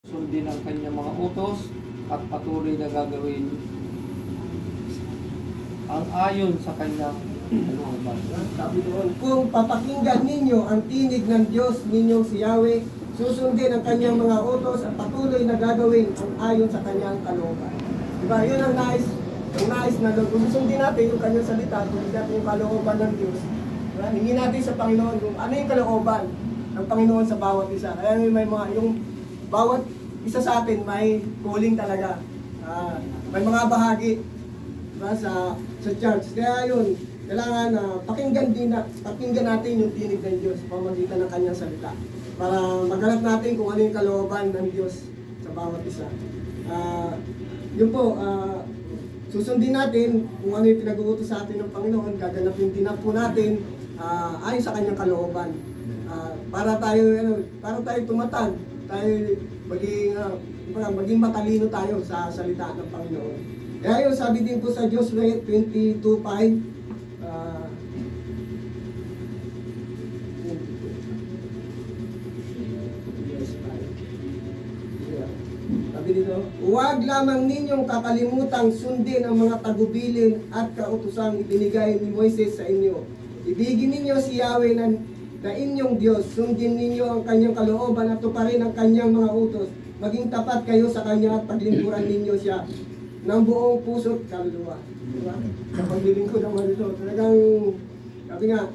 Sundin ang kanyang mga utos at patuloy na gagawin ang ayon sa kanyang kalooban. Sabi doon, kung papakinggan ninyo ang tinig ng Diyos ninyong si Yahweh, susundin ang kanyang mga utos at patuloy na gagawin ang ayon sa kanyang kalooban. Diba? Yun ang nais na kung susundin natin yung kanyang salita, kung natin yung kalooban ng Diyos. Diba? Hingin natin sa Panginoon kung ano yung kalooban ng Panginoon sa bawat isa. Kaya may mga, yung bawat isa sa atin may calling talaga. May mga bahagi, diba, sa church. Kaya yun, kailangan pakinggan natin yung tinig ng Diyos sa pamamagitan ng kanyang salita. Para maghanap natin kung ano yung kalooban ng Diyos sa bawat isa. Yun po, susundin natin kung ano yung pinag-uutos sa atin ng Panginoon, gaganapin din po natin ayon sa kanyang kalooban. Para tayo tumatag, tayo maging matalino tayo sa salita ng Panginoon. Kaya yun, sabi din po sa Joshua 22:5, sabi dito, huwag lamang ninyong kakalimutang sundin ang mga tagubilin at kautosang ibinigay ni Moises sa inyo. Ibigin ninyo si Yahweh na inyong Diyos, sundin ninyo ang kanyang kalooban at tuparin ang kanyang mga utos. Maging tapat kayo sa kanya at paglingkuran ninyo siya ng buong puso at kaluluwa. Diba? Sa paglilingkod naman ito, talagang, sabi nga,